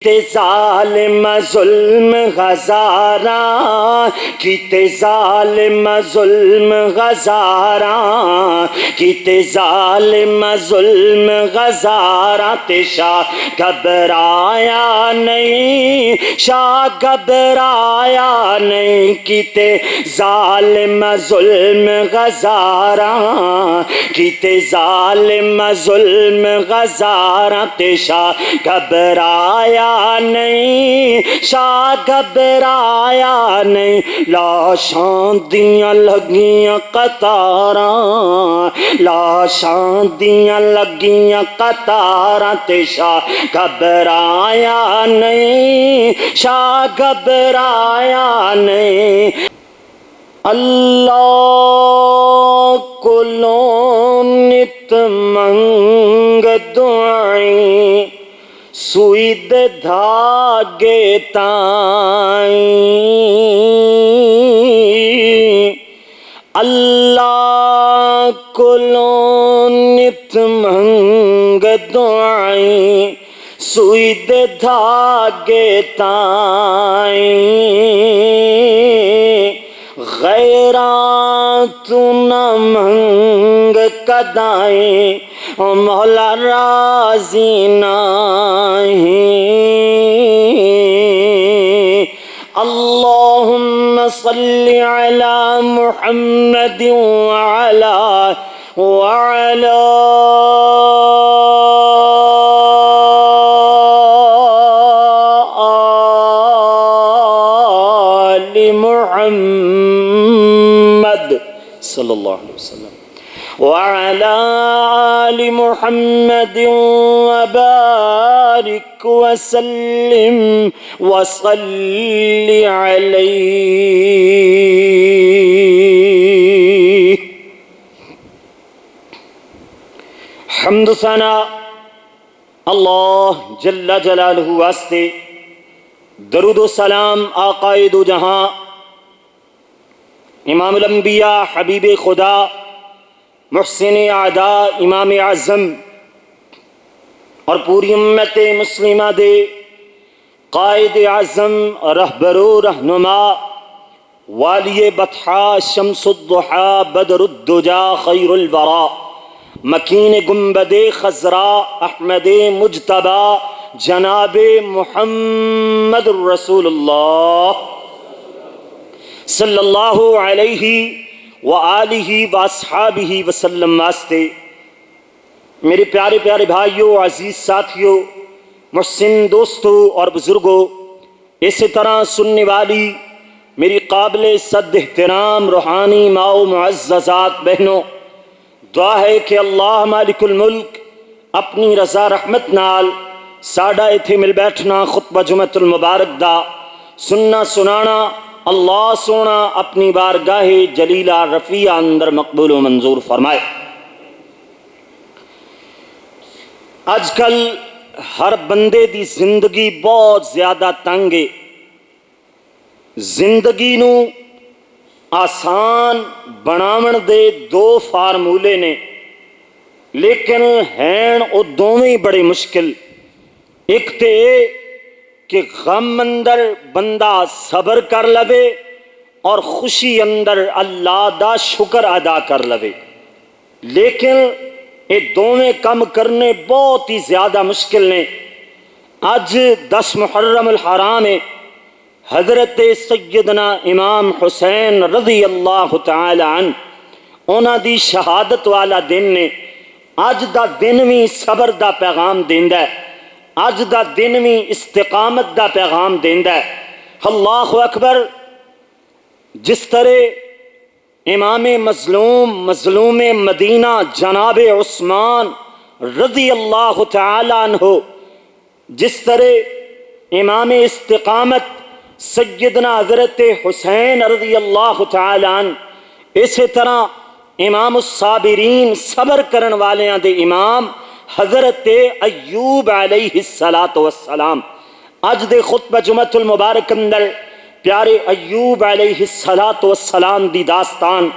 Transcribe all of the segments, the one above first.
کیتے ظالم ظلم غزاراں، کیتے ظالم ظلم غزاراں، کیتے ظالم ظلم غزاراں، تے شاہ گھبرایا نہیں، شاہ گھبرایا نہیں، کیتے ظالم ظلم غزاراں، کیتے ظالم ظلم غزاراں، تے شاہ گھبرایا نہیں، شاہ گھبرایا نہیں، لاشاں دیاں لگیاں قطاراں، لاشاں دیاں لگیاں قطاراں، تے شاہ گھبرایا نہیں، شاہ گھبرایا نہیں۔ اللہ کولوں نت منگ دعائیں، سوئی دے دھاگے تائیں، اللہ کولوں نت منگ دعائیں، سوئی دے دھاگے تائیں، غیراں تو نہ منگ کدائیں، مولا راضی نہیں۔ اللہم صلی علی محمد وعلی آل محمد صلی اللہ علیہ وسلم، وعلى آل محمد وبارك وسلم وصل عليه۔ حمد ثنا اللہ جل جلالہ واسطے، درود و سلام آقائے دو جہاں، امام الانبیاء حبیب خدا، محسن اعداء امام اعظم اور پوری امت مسلمہ دے قائد اعظم، رہبر و رہنما، والی بطحا، شمس الضحا، بدر الدجا، خیر الورا، مکین گنبد خضرا، احمد مجتبی، جناب محمد رسول اللہ صلی اللہ علیہ وآلہ واصحابہ وسلم واسطے، میرے پیارے پیارے بھائیوں، عزیز ساتھیوں، محسن دوستوں اور بزرگوں، اسی طرح سننے والی میری قابل صد احترام روحانی ماں و معززات بہنوں، دعا ہے کہ اللہ مالک الملک اپنی رضا رحمت نال ساڈا ایتھے مل بیٹھنا خطبہ جمعۃ المبارک دا سننا سنانا اللہ سونا اپنی بارگاہ جلیلہ رفیع اندر مقبول و منظور فرمائے۔ اج کل ہر بندے دی زندگی بہت زیادہ تنگ ہے، زندگی نو آسان بناون دے دو فارمولے نے، لیکن ہیں او دوویں بڑے مشکل۔ ایک تے کہ غم اندر بندہ صبر کر لوے اور خوشی اندر اللہ دا شکر ادا کر لوے، لیکن یہ دونوں کم کرنے بہت ہی زیادہ مشکل نے۔ اج 10 محرم الحرام ہے، حضرت سیدنا امام حسین رضی اللہ تعالی عنہ انہاں دی شہادت والا دن نے۔ اج دا دن بھی صبر دا پیغام دیندا ہے، اج دا دن بھی استقامت دا پیغام دیندا ہے۔ اللہ اکبر۔ جس طرح امام مظلوم مدینہ جناب عثمان رضی اللہ تعالی عنہ، جس طرح امام استقامت سیدنا حضرت حسین رضی اللہ تعالی عنہ، اسی طرح امام الصابرین صبر کرن والیاں دے امام حضرت ایوب علیہ السلام۔ اج دے خطبہ جمعۃ المبارک اندر پیارے ایوب علیہ السلام دی داستان،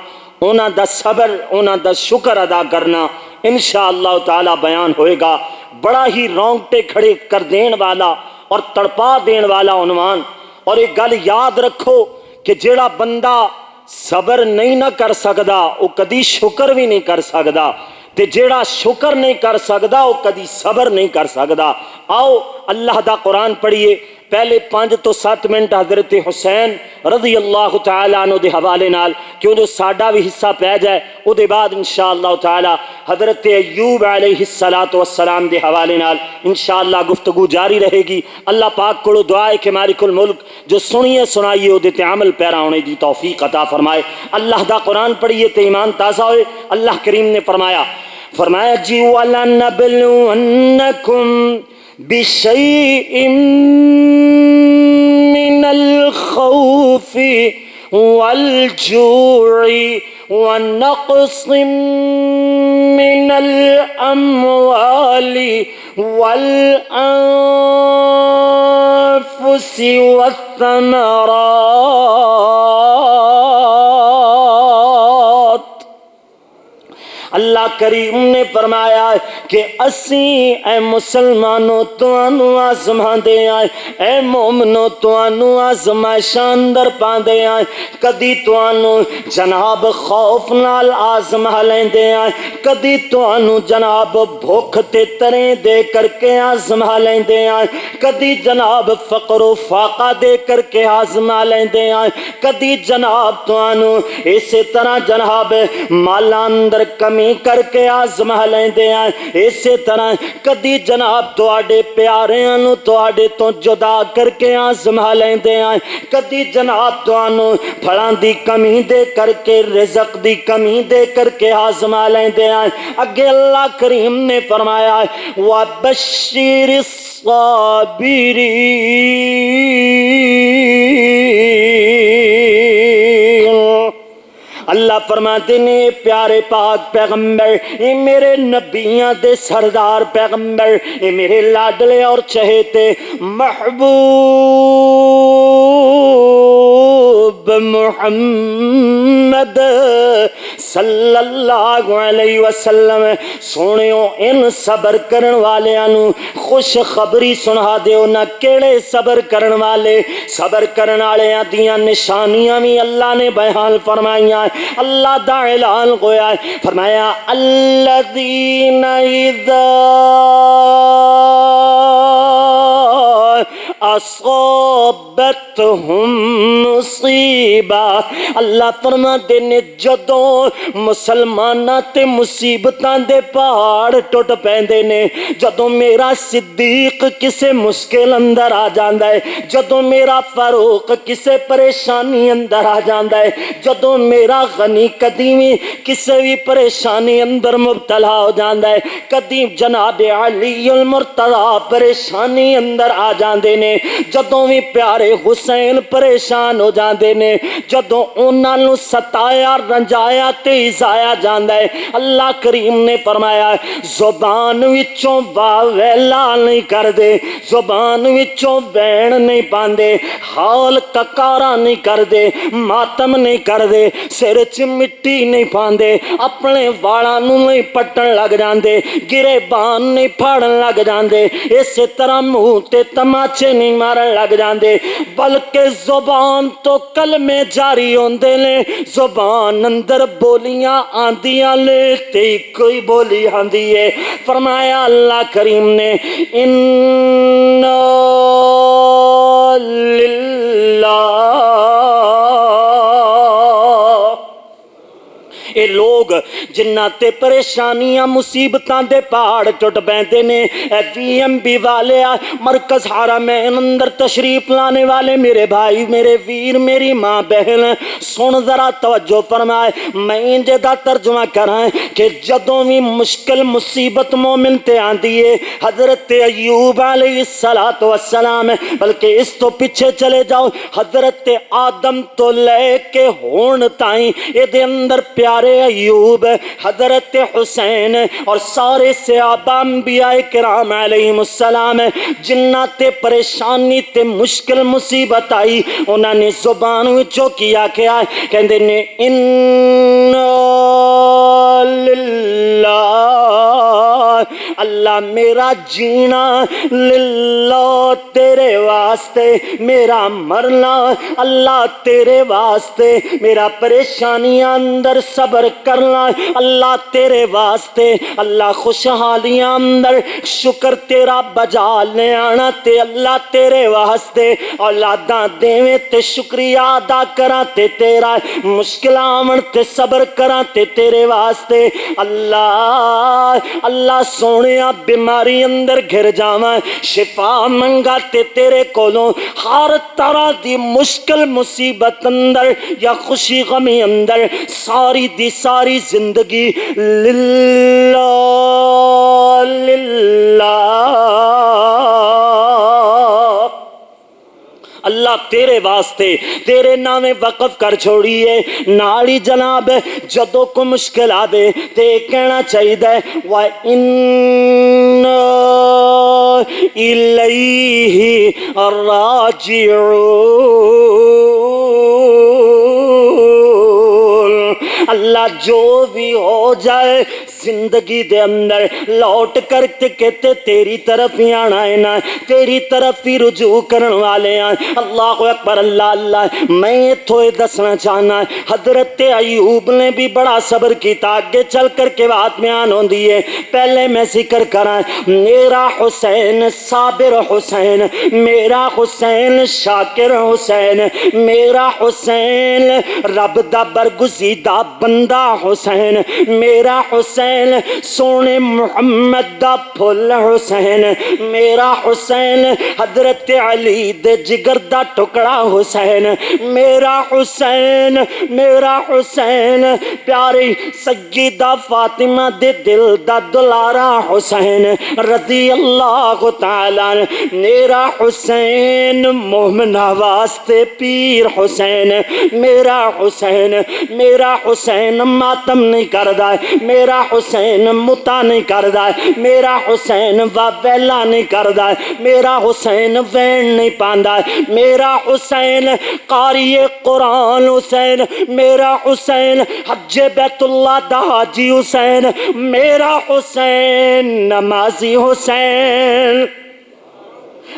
انہاں دا صبر، انہاں دا شکر ادا کرنا انشاءاللہ تعالی بیان ہوئے گا۔ بڑا ہی رونگٹے کھڑے کر دین والا اور تڑپا دین والا عنوان۔ اور ایک گل یاد رکھو کہ جیڑا بندہ صبر نہیں نہ کر سکدا وہ کدی شکر بھی نہیں کر سکدا، تے جیڑا شکر نہیں کر سکدا وہ کدی صبر نہیں کر سکدا۔ آؤ اللہ دا قرآن پڑھیے۔ پہلے 5 تو 7 منٹ حضرت حسین رضی اللہ تعالیٰ عنہ دے حوالے نال کیوں جو ساڈا بھی حصہ پہ جائے، او دے بعد انشاءاللہ تعالیٰ حضرت ایوب علیہ السلام دے حوالے نال انشاءاللہ گفتگو جاری رہے گی۔ اللہ پاک کو دعا ہے کہ مالک الملک جو سنیے سنائیے او دے تے عمل پیرا ہونے دی توفیق عطا فرمائے۔ اللہ دا قرآن پڑھیے تے ایمان تازہ ہوئے۔ اللہ کریم نے فرمایا جی وَلَنَبْلُوَنَّكُمْ بِشَيْءٍ مِّنَ الْخَوْفِ وَالْجُوعِ وَنَقْصٍ مِّنَ الْأَمْوَالِ وَالْأَنفُسِ وَالثَّمَرَاتِ۔ اللہ کریم نے فرمایا کہ اسیں اے مسلمانوں توانوں آزما دے آئے، اے مومنوں توانوں آزمائشاں اندر پاندے آئے، کدی توانوں جناب خوف نال آزما لیندے آئے، کدی توانوں جناب بھوک تے تریں دے کر کے آزما لیندے آئے، کدی جناب فقر و فاقہ دے کر کے آزما لیندے آئے، کدی جناب توانوں اسی طرح جناب مالا اندر کمی کر کے آزما لیندے آئے، اسی طرح کدی جناب تواڈے پیاریاں نو تواڈے تو جدا کر کے آزما لیندے آئے، کدی جناب توانوں پھلاں دی کمی دے کر کے رزق دی کمی دے کر کے آزما لیندے آئے۔ اگے اللہ کریم نے فرمایا وَبَشِّرِ الصَّابِرِينَ۔ اللہ فرماتے نے پیارے پاک پیغمبر، اے میرے نبیاں دے سردار پیغمبر، اے میرے لاڈلے اور چہیتے محبوب محمد صلی اللہ علیہ وسلم، سونیو ان صبر کرن والے انو خوش خبری سنا دیو نہ کیڑے صبر کرن والے، صبر کرن والے دیاں نشانیاں بھی اللہ نے بیان فرمائیاں۔ اللہ دا اعلان ہویا ہے، فرمایا الذین اذا اصابتہم مصیبہ، اللہ فرماتے نے جدوں مسلماناں تے مصیبتاں دے پہاڑ ٹوٹ پیندے نے، جدوں میرا صدیق کسے مشکل اندر آ جاندا ہے، جدوں میرا فاروق کسے پریشانی اندر آ جاندا ہے، جدوں میرا غنی قدیمی کسے بھی پریشانی اندر مبتلا ہو جاندا ہے، قدیم جناب علی المرتضی پریشانی اندر آ جاندے نے، جدوں بھی پیارے حسین پریشان ہو جاندے نے، جدوں انہاں نوں ستایا رنجایا تے ایذایا جاندا ہے، اللہ کریم نے فرمایا زبان وچوں واویلا نہیں کر دے، زبان وچوں وین نہیں پاندے، حال ککارا نہیں کر دے، ماتم نہیں کر دے، سر چ مٹی نہیں پاندے، اپنے والاں نوں نہیں پٹن لگ جاندے، گرے بان نہیں پھاڑن لگ جاندے، اسی طرح منہ تے تماچے نہیں مارن لگ جاندے، بلکہ زبان تو کلمے جاری ہوندے نے، زبان اندر بولیاں آندیاں لے تے کوئی بولی آندی ہے۔ فرمایا اللہ کریم نے اِنَّا لِلَّهِ، اے لوگ جنہ تے پریشانیاں مصیبتاں دے پہاڑ ٹوٹ بیندے نے، اے وی ایم بی والے مرکز حرمین اندر تشریف لانے والے میرے بھائی میرے ویر میری ماں بہن سن ذرا توجہ فرمائے، میں انجے دا ترجمہ کرائیں کہ جدوں بھی مشکل مصیبت مومن تے آندی ہے، حضرت ایوب علیہ السلام بلکہ اس تو پیچھے چلے جاؤ، حضرت آدم تو لے کے ہون تائیں اے دے اندر پیارے ایوب، حضرت حسین اور سارے صحابہ انبیاء کرام علیہ السلام جنہ تے پریشانی تے مشکل مصیبت آئی انہوں نے زبان وچوں کیا کیا کہندے نے اِنَّا لِلَّهِ اللہ میرا جینا للہ تیرے واسطے، میرا مرنا اللہ تیرے واسطے، میرا پریشانیاں اندر صبر کرنا اللہ تیرے واسطے، اللہ خوشحالیاں اندر شکر تیرا بجا لے آنا تے اللہ تیرے واسطے، اولاداں دیویں تے شکریہ ادا کراں تے تیرا، مشکلاں آون تے صبر کراں تے تیرے واسطے، اللہ اللہ سونیا بیماری اندر گھر جاواں شفا منگا تے تیرے کولوں، ہر طرح دی مشکل مصیبت اندر یا خوشی غمی اندر ساری دی ساری زندگی للہ للہ اللہ تیرے واسطے تیرے نامے وقف کر چھوڑیے، نالی جناب جدوں کو مشکل آوے تے کہنا چاہیے وَإِنَّا إِلَيْهِ راجعون، اللہ جو بھی ہو جائے زندگی دے اندر لوٹ کر کہتے تیری طرف ہی آنا ہے نا، تیری طرف ہی رجوع کرن والے ہیں۔ اللہ اکبر، اللہ اللہ۔ میں تھوڑے دسنا چاہنا حضرت ایوب نے بھی بڑا صبر کیتا، آگے چل کر کے بات بیان ہوندی ہے، پہلے میں ذکر کراں میرا حسین صابر حسین، میرا حسین شاکر حسین، میرا حسین رب دا برگزیدہ بندہ حسین، میرا حسین سونے محمد دا پھل حسین، میرا حسین حضرت علی دے جگر دا ٹکڑا حسین، میرا حسین، میرا حسین پیاری سیدہ فاطمہ دے دل دا دلارا حسین رضی اللہ تعالیٰ، میرا حسین مومنہ واسطے پیر حسین، میرا حسین، میرا حسین ماتم نہیں کردا، میرا حسین متا نہیں کردا، میرا حسین واویلا نہیں کردا، میرا حسین وین نہیں پاندا، میرا حسین قاری قرآن حسین، میرا حسین حج بیت اللہ دا حاجی حسین، میرا حسین نمازی حسین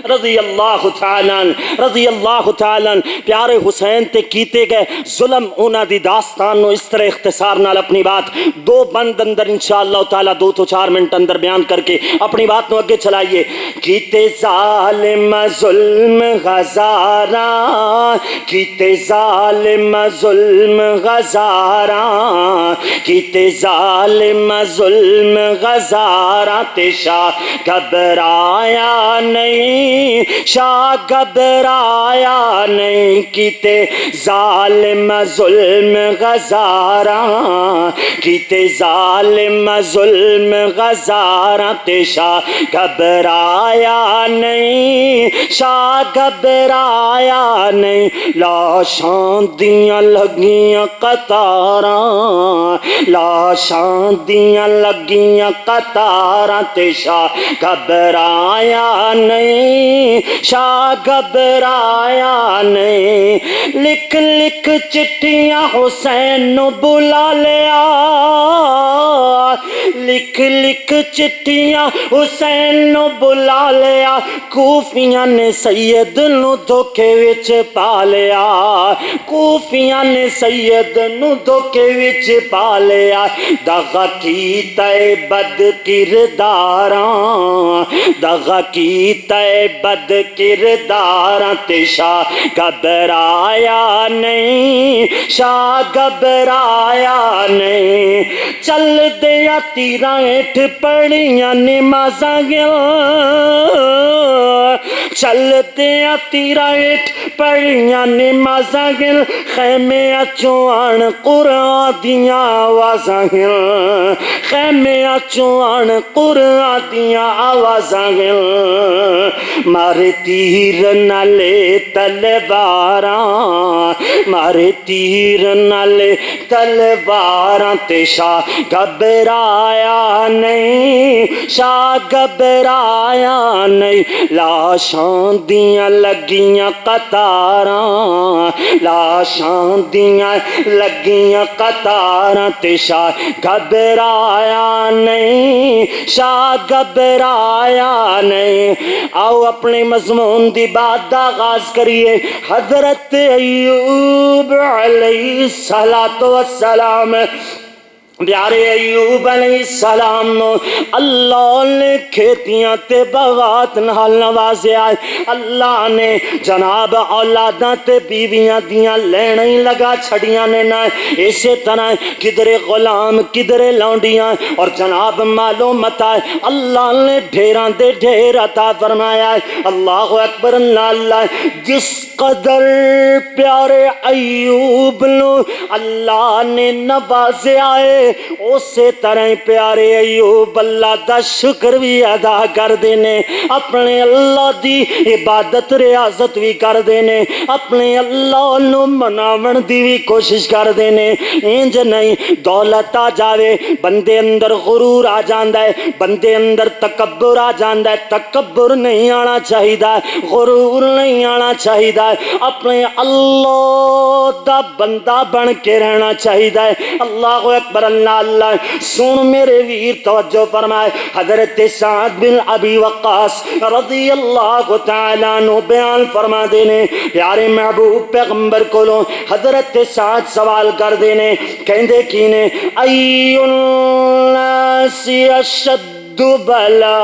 رضی اللہ تعالیٰ رضی اللہ تعالیٰ۔ پیارے حسین تے کیتے گئے ظلم اونا دی داستان نو اس طرح اختصار نال اپنی بات دو بند اندر انشاءاللہ تعالیٰ 2 تو 4 منٹ اندر بیان کر کے اپنی بات نو اگے چلائیے۔ کیتے ظالم ظلم غزاراں، کیتے ظالم ظلم غزاراں، کیتے ظالم ظلم غزاراں، تے شاہ گھبرایا نہیں، شاہ گھبرایا نہیں، کیتے ظالم ظلم غزاراں، کیتے ظالم ظلم غزاراں، تے شاہ گھبرایا نہیں، شاہ گھبرایا نہیں، لاشاں دیاں لگیاں قطاراں، لاشاں دیاں لگیاں قطاراں، تے شاہ گھبرایا نہیں، شاہ گھبرایا نہیں، لکھ لکھ چٹھیاں حسین نو بلا لیا، لکھ لکھ چٹھیاں حسین نو بلا لیا، کوفیاں نے سید نو دھوکے وچ پا لیا، کوفیاں نے سید نو دھوکے وچ پا لیا، دغا کیتا اے بد کرداراں، دغا کیتا اے بد کرداراں، تے شاہ گھبرایا نہیں، شاہ گھبرایا نہیں، چل دیا تیراں ہیٹھ پڑیاں نمازاں گیا، چل دیا تیراں ہیٹھ پڑیاں نمازاں گیا، خیمیاں چوں آن قرآن دیاں آوازاں گیا، خیمیاں چوں آن قرآن دیاں آوازاں گیا، مارے تیر نالے تلواراں، مارے تیر نالے تلواراں تے شاہ گھبرایا نہیں، شاہ گھبرایا نہیں، لاشاں دیاں لگیاں قطاراں، لاشاں دیاں لگیاں قطاراں تے شاہ گھبرایا نہیں، شاہ گھبرایا نہیں۔ آؤ اپنے مضمون دی بات دا آغاز کریے۔ حضرت ایوب علیہ السلام، پیارے ایوب علیہ السلام نو اللہ نے کھیتیاں تے باغات نال نوازیا، اللہ نے جناب اولاداں تے بیویاں دیاں لینا ہی لگا چھڑیاں نے نہ، اسی طرح کدرے غلام کدرے لونڈیاں اور جناب مالو متا اللہ نے ڈھیراں دے ڈھیر عطا فرمایا۔ اللہ اکبر، اللہ جس قدر پیارے ایوب نو اللہ نے نوازیا ہے، اسی طرح پیارے ایوب اللہ دا شکر بھی ادا کر دینے، اپنے اللہ دی عبادت ریاضت بھی کر دینے، اپنے اللہ نو مناون دی بھی کوشش کر دینے۔ انج نہیں دولت آ جاوے بندے اندر غرور آ جاندا ہے، بندے اندر تکبر آ جاندا ہے، تکبر نہیں آنا چاہیدا، غرور نہیں آنا چاہیدا، اپنے اللہ دا بندہ بن کے رہنا چاہیدا ہے۔ اللہ اکبر، اللہ اللہ۔ سن میرے ویر توجہ فرمائے، حضرت سعد بن ابی وقاص رضی اللہ تعالیٰ عنہ بیان فرما دینے، پیارے محبوب پیغمبر کولوں حضرت سعد سوال کر دینے، کہندے کینے ای الناس اشد بلا،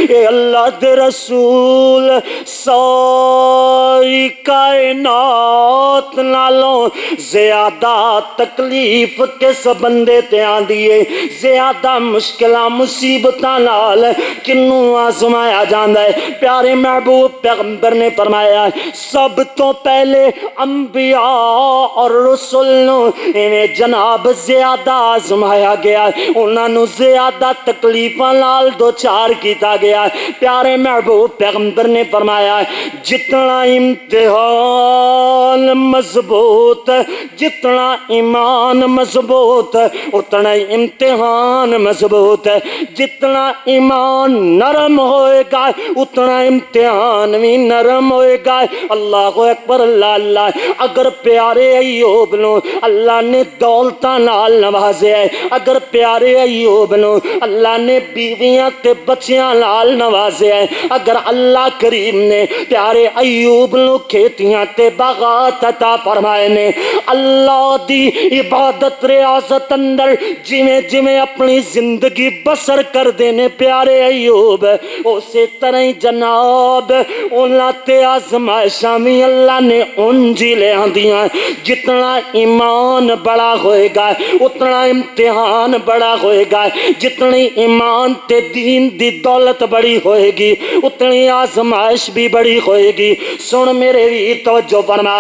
اے اللہ دے رسول ساری کائنات نالوں زیادہ تکلیف کس بندے تے آندیے، زیادہ مشکلہ مصیبتاں نال کنوں آزمایا جاندا ہے؟ پیارے محبوب پیغمبر نے فرمایا سب تو پہلے انبیاء اور رسول نو انہیں جناب زیادہ آزمایا گیا، انہاں نو زیادہ تکلیفاں نال دو چار کیتا گیا۔ پیارے محبوب پیغمبر نے فرمایا جتنا امتحان مضبوط، جتنا ایمان مضبوط اتنا امتحان مضبوط ہے، جتنا ایمان نرم ہوئے گا اتنا امتحان بھی نرم ہوئے گا۔ اللہ اکبر، اللہ اللہ۔ اگر پیارے ایوب نو اللہ نے دولتاں نال نوازے، اگر پیارے ایوب نو اللہ نے بیویاں تے بچیاں نال نوازے، اگر اللہ کریم نے پیارے ایوب نو کھیتیاں تے باغات عطا فرمائے نے، اللہ دی عبادت ریاضت اندر جویں جویں اپنی زندگی بسر کر دینے پیارے ایوب، اسی طرح جناب انہاں تے آزمائشاں بھی اللہ نے انجی لے آندیاں۔ جتنا ایمان بڑا ہوئے گا اتنا امتحان بڑا ہوئے گا، جتنی ایمان تے دین دی دولت بڑی ہوئے گی اتنی آزمائش بھی بڑی ہوئے گی۔ سن میرے ویر توجہ فرما،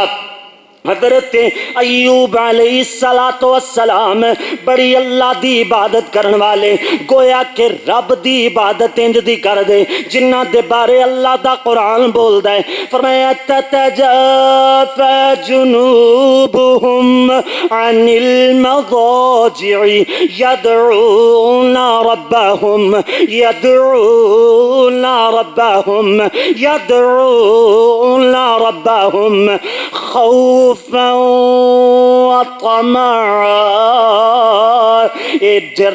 حضرت ایوب علیہ السلام بڑی اللہ دی عبادت کرن والے، گویا کہ رب دی عبادت انج دی کر دے جنہ دے بارے اللہ دا قرآن بول دے، فرمایا تتجافى جنوبهم عن المضاجع يدعون ربهم خوفا وطمعا۔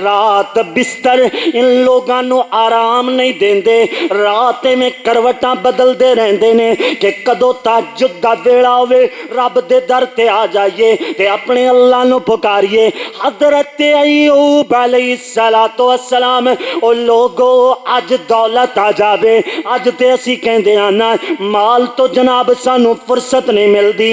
رات بستر ان لوگانو آرام نہیں دیندے، رات میں کروٹاں بدل دے رہندے نے کہ کدو تہجد دا ویلا ہوئے رب دے در تے آ جائیے تے اپنے اللہ نو پکاریے۔ حضرت ایوب علیہ السلام او لوگو اج دولت آ جاوے، اج تے اسی کہندے آنا مال تو جناب سانو فرصت نہیں ملدی،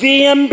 VMB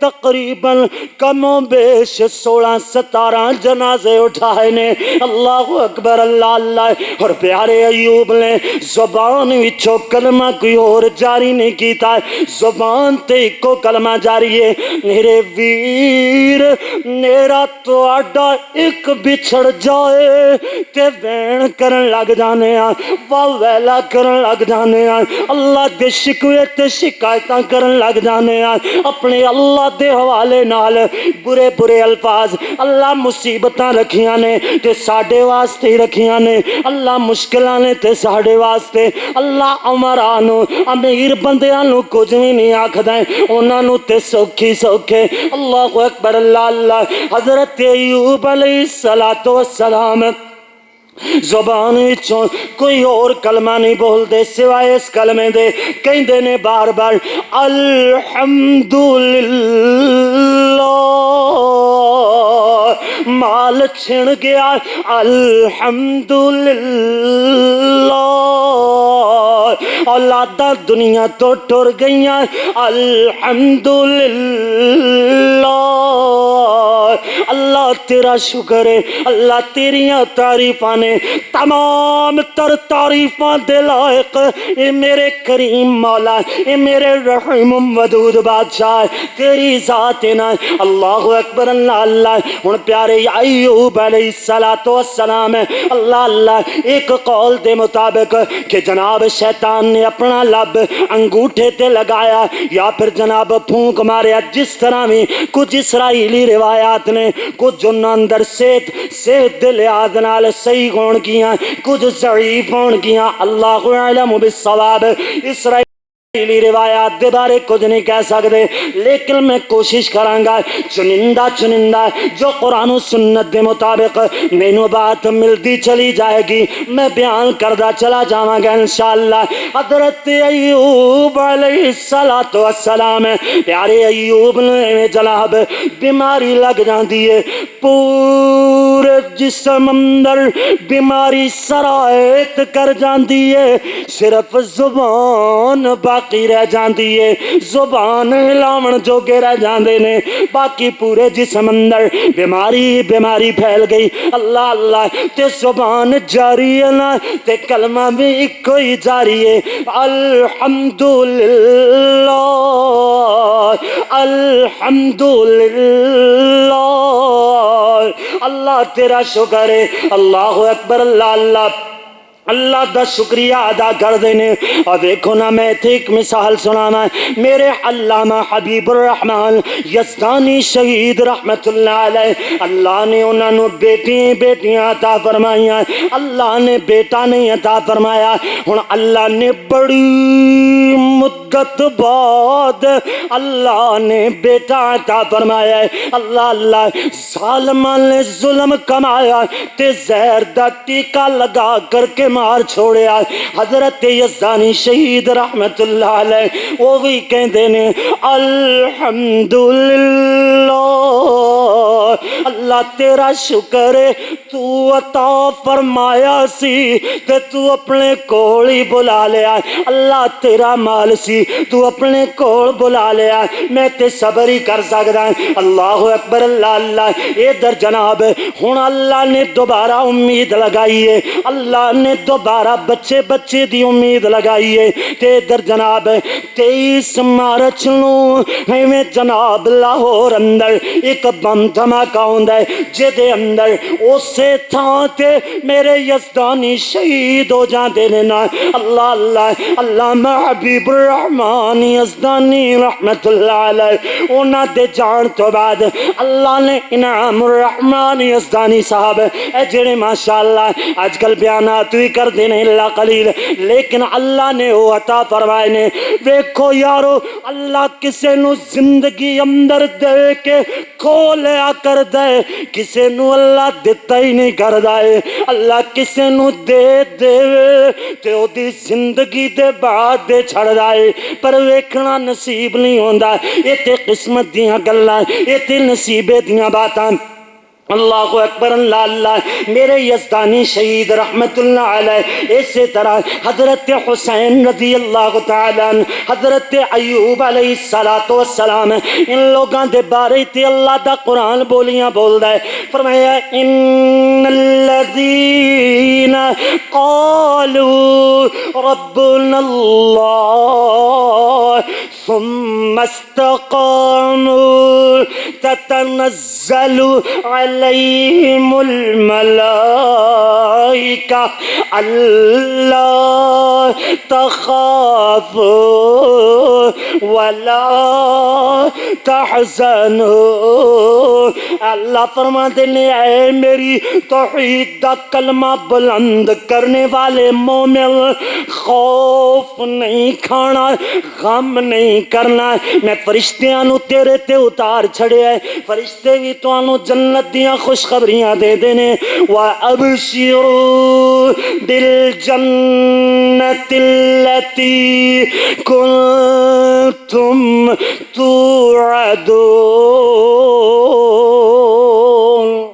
تقریباً کم و بیش 16-17 جنازے اٹھائے نے. اللہ اکبر اللہ اللہ. اور پیارے ایوب نے زبان وچوں کلمہ کوئی اور جاری نہیں کیتا, زبان تے ایکو کلمہ جاری ہے, میرے ویر میرا تواڈا ایک بچھڑ جائے تے وین کرن لگ جانے آ, واہ ویلا کرن لگ جانے آ, اللہ دے شکوے تے شکایتاں کرن لگ جانے آ, اپنے اللہ دے حوالے نال برے برے الفاظ. اللہ مصیبتاں رکھیاں نے تے ساڈے واسطے ہی رکھیاں نے, اللہ مشکلاں نے تے ساڈے واسطے. اللہ امراء نو امیر بندیاں نو کچھ بھی نہیں آکھدا, انہاں نو تے سوکھی سوکھے. اللہ اکبر اللہ اللہ. حضرت ایوب علیہ السلام زبان وچوں کوئی اور کلمہ نہیں بول دے سوائے اس کلمے دے, کہندے نے بار بار الحمدللہ. مال چھن گیا الحمدللہ, اولاداں دنیا تو ٹر گئیاں الحمدللہ. اللہ تیرا شکر ہے, اللہ تیریاں تعریفاں نے تمام تر تعریفاں دے لائق. اے میرے کریم مولا, اے میرے رحیم ودود بادشاہ, تیری ذات نا. اللہ اکبر اللہ اللہ. ہن پیارے ایوب علیہ السلام اللہ اللہ ایک قول دے مطابق کہ جناب شیطان نے اپنا لب انگوٹھے تے لگایا یا پھر جناب پھونک ماریا, جس طرح بھی کچھ اسرائیلی روایات نے کچھ انہاں اندر صحت دے لحاظ نال صحیح ہون گیاں, کچھ ضعیف ہون گیاں. اللہ اعلم بالصواب. اسرائیلی روایات دے بارے کچھ نہیں کہہ سکتے, لیکن میں کوشش کراں گا چنندہ جو قرآن و سنت دے مطابق مینوں بات ملتی چلی جائے گی میں بیان کردہ چلا جاواں گا انشاءاللہ. حضرت ایوب علیہ السلام پیارے ایوب نے جناب بیماری لگ جاندی ہے, پورے جسم اندر بیماری سرایت کر جاندی ہے, صرف زبان باقی رہ جاندی ہے, زبان ہلاون جوگے رہ جاندے نے, باقی پورے جسم اندر بیماری پھیل گئی. اللہ اللہ تے زبان جاری ہے نا تے کلمہ بھی ایک ہی جاری ہے الحمدللہ الحمدللہ. اللہ تیرا شکر ہے. اللہ اکبر اللہ اللہ. اللہ دا شکریہ ادا کر دینے. اور دیکھو نا میں تھے ایک مثال سنانا, میرے علامہ حبیب الرحمن یزدانی شہید رحمت اللہ علیہ, اللہ نے انہوں نے بیٹیاں عطا فرمائیاں, اللہ نے بیٹا نہیں عطا فرمایا. ہن اللہ نے بڑی مدت بعد اللہ نے بیٹا عطا فرمایا ہے. اللہ اللہ ظالمان نے ظلم کمایا تے زہر دا ٹیکا لگا کر کے مار چھوڑیا. حضرت یزدانی شہید رحمت اللہ علیہ وہ بھی کہندے نے الحمدللہ. اللہ تیرا شکر ہے, تو عطا فرمایا سی تے تو اپنے کول ہی بلا لیا. اللہ تیرا مال سی تو اپنے کول بلا لیا, میں تے صبر ہی کر سکدا. اللہ اکبر اللہ اللہ. ادھر جناب ہن اللہ نے دوبارہ امید لگائی ہے, اللہ نے دوبارہ بچے دی امید لگائی ہے. تے ادھر جناب 23 مارچ نو میں جناب لاہور اندر ایک بم دھماکہ ہوندا ہے جدے اندر اسے تھاں تے میرے یزدانی شہید ہو جاندے نے نا. اللہ اللہ علامہ حبیب الرحمن یزدانی رحمت اللہ علیہ انہاں دے جان تو بعد اللہ نے انعام الرحمن یزدانی صاحب اے جڑے ماشاءاللہ آج کل بیانات بھی کر دینے اللہ قلیل, لیکن اللہ نے وہ عطا فرمائے نے. دیکھو یارو اللہ کسے نو زندگی اندر دے کے کھولیا کر دے, کسے نو اللہ دیتا ہی نہیں کر دائے. اللہ کسے نو دے تے او دی زندگی دے بعد دے چھڑ دائے, پر ویکھنا نصیب نہیں ہوندا. یہ تے قسمت دیاں گلاں, یہ تے نصیبے دیاں باتاں. اللہ اکبر اللہ اللہ۔ میرے یزدانی شہید رحمت اللہ علیہ اسی طرح حضرت حسین رضی اللہ تعالیٰ عنہ، حضرت ایوب علیہ السلام، ان لوگاں دے بارے تے اللہ دا قرآن بولیاں بولدا ہے، فرمایا ان الذین قالوا ربنا اللہ ثم استقاموا تتنزل علیہم الملائکہ اللہ تخافوا ولا تحزنوا۔ اللہ فرماتے ہیں اے میری توحید دا کلمہ بلند کرنے والے مومن، خوف نہیں کھانا، غم نہیں کرنا، میں فرشتیاں نو تیرے تے اتار چھڑیا ہے، فرشتے بھی تو انو جنت دیاں خوشخبریاں دے دینے۔ وَأَبْشِرُوا بِالْجَنَّةِ الَّتِي كُنْتُمْ تُوعَدُونَ۔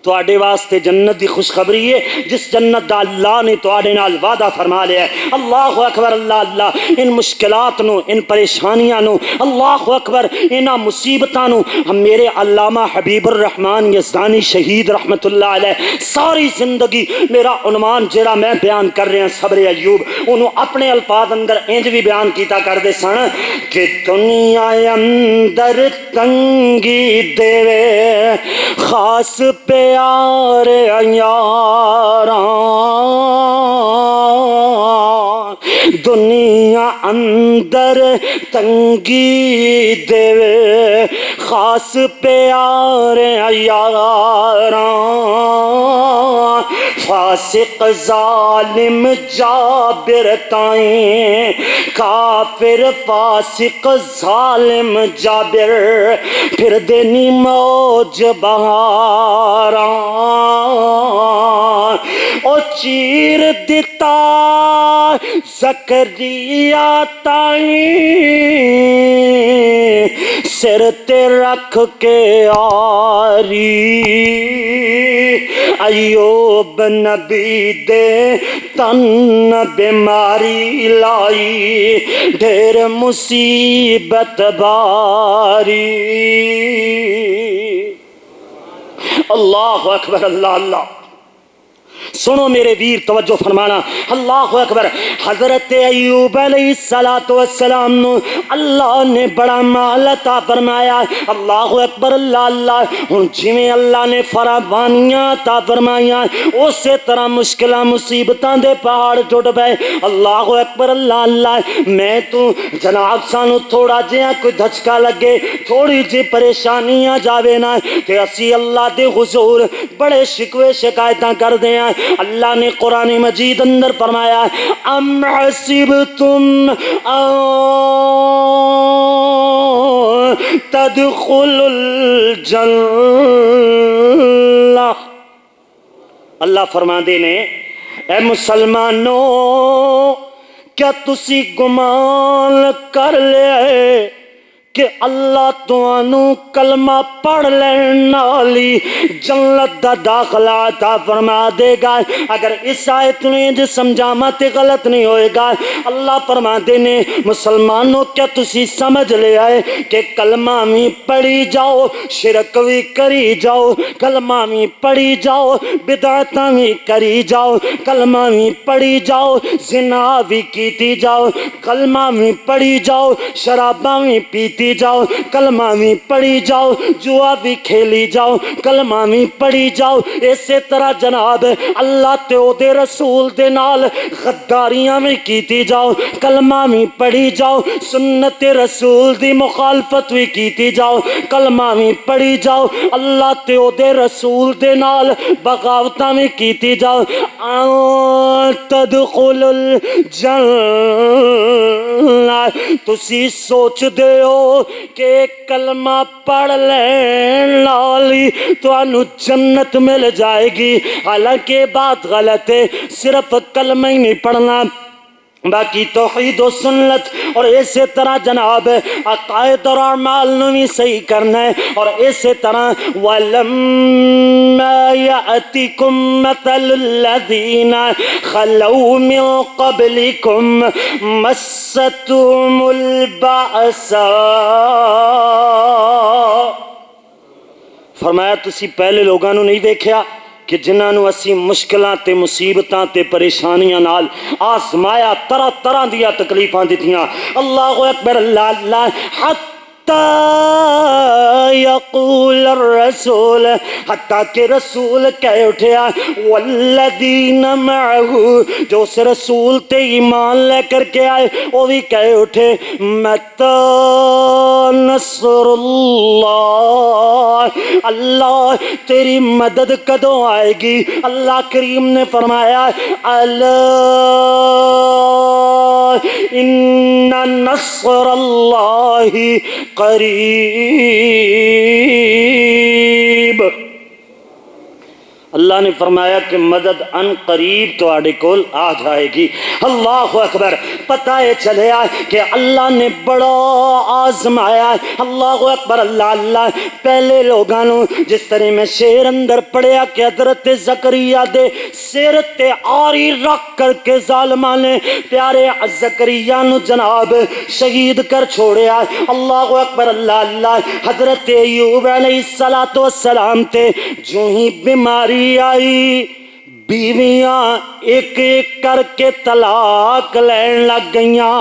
تواڈے واسطے جنت دی خوشخبری ہے جس جنت دا اللہ نے تواڈے نال وعدہ فرما لیا ہے۔ اللہ اکبر اللہ اللہ۔ ان مشکلات نو، ان پریشانیاں نو، اللہ اکبر انہاں مصیبتاں نو ہم میرے علامہ حبیب الرحمن یزدانی شہید رحمت اللہ علیہ ساری زندگی میرا عنوان جڑا میں بیان کر رہا صبر ایوب انہوں اپنے الفاظ اندر انج بھی بیان کیتا کر دے سن کہ دنیا اندر تنگی دے خاص پیار یاراں، دنیا اندر تنگی دے خاص پیار یاراں، فاسق ظالم جابر تائیں، کافر فاسق ظالم جابر، پھر دینی موج بہاراں، او چیر دیتا زکریا تائیں، سر تے رکھ کے آری، ایوب نبی دے تن بیماری لائی، ڈھیر مصیبت باری۔ اللہ اکبر اللہ اللہ۔ سنو میرے ویر توجہ فرمانا، اللہ اکبر۔ حضرت ایوب علیہ السلام نو اللہ نے بڑا مال عطا فرمایا، اللہ اکبر اللہ اللہ۔ ہن جویں اللہ نے فراوانیاں عطا فرمائیاں اسی طرح مشکلاں مصیبتاں دے پہاڑ ٹوٹ پئے، اللہ اکبر اللہ اللہ۔ میں تو جناب سانو تھوڑا جہا کوئی دھچکا لگے، تھوڑی جی پریشانیاں جاوے نا کہ اسی اللہ دے حضور بڑے شکوے شکایتاں کر دیں۔ اللہ نے قرآن مجید اندر فرمایا ام حسبتم ان تدخلوا الجنہ، اللہ فرما دے نے اے مسلمانوں کیا تسی گمان کر لے کہ اللہ تانوں کلمہ پڑھ لین نالی جنت دا داخلہ عطا فرما دے گا۔ اگر اس آیت نے جو سمجھاما تے غلط نہیں ہوئے گا، اللہ فرما دے نے مسلمانوں کیا تسی سمجھ لے آئے کہ کلمہ میں پڑھی جاؤ، شرک بھی کری جاؤ، کلمہ میں پڑھی جاؤ، بدعتاں بھی کری جاؤ، کلمہ میں پڑھی جاؤ، زنا بھی کیتی جاؤ، کلمہ میں پڑھی جاؤ، شراباں بھی پیتی جاؤ، کلمہ میں پڑھی جاؤ، جوا بھی کھیلی جاؤ، کلمہ میں پڑھی جاؤ۔ اسی طرح جناب اللہ تے او دے رسول دے نال غداریاں میں کیتی جاؤ، کلمہ میں پڑھی جاؤ، سنت رسول دی مخالفت بھی کیتی جاؤ، کلمہ میں پڑھی جاؤ، اللہ تے او دے رسول دے نال بغاوتاں میں کیتی جاؤ۔ تدخل الجنہ، تسی سوچ دے ہو کہ کلمہ پڑھ لین نالی تانوں جنت مل جائے گی، حالانکہ بات غلط ہے۔ صرف کلمہ ہی نہیں پڑھنا، باقی توحید و سنت اور اسی طرح جناب عقائد اور اعمال نو بھی صحیح کرنا ہے. اور اسی طرح وَلَمَّا يَأْتِكُمْ مَثَلُ الَّذِينَ خَلَوْا مِن قَبْلِكُمْ مَسَّتْهُمُ الْبَأْسَاءُ. فرمایا تسی پہلے لوگاں نو نہیں دیکھیا کہ جنہاں نو اسی مشکلاں تے مصیبتاں تے پریشانیاں نال آزمایا، طرح طرح دیا تکلیفاں دتیاں. اللہ اکبر، اللہ اللہ. یقول الرسول، حتیٰ کہ رسول کہہ اٹھیا والذین معہ، جو اس رسول تے ایمان لے کر کے آئے وہ بھی کہہ اٹھے متی نصر اللہ، اللہ تیری مدد کدوں آئے گی. اللہ کریم نے فرمایا الا ان نصر اللہ قریب. اللہ نے فرمایا کہ مدد ان قریب تواڈے کول آ جائے گی. اللہ اکبر. پتہ ہے چلیا کہ اللہ نے بڑا آزمایا. اللہ اکبر، اللہ اللہ. پہلے لوگاں نو جس طرح میں شعر اندر پڑھیا کہ حضرت زکریا دے سر تے آری رکھ کر کے ظالماں نے پیارے زکریا نو جناب شہید کر چھوڑیا. اللہ اکبر، اللہ اللہ. حضرت ایوب علیہ السلام تے جو ہی بیماری آئی بیویاں ایک ایک کر کے طلاق لین لگ گئیاں.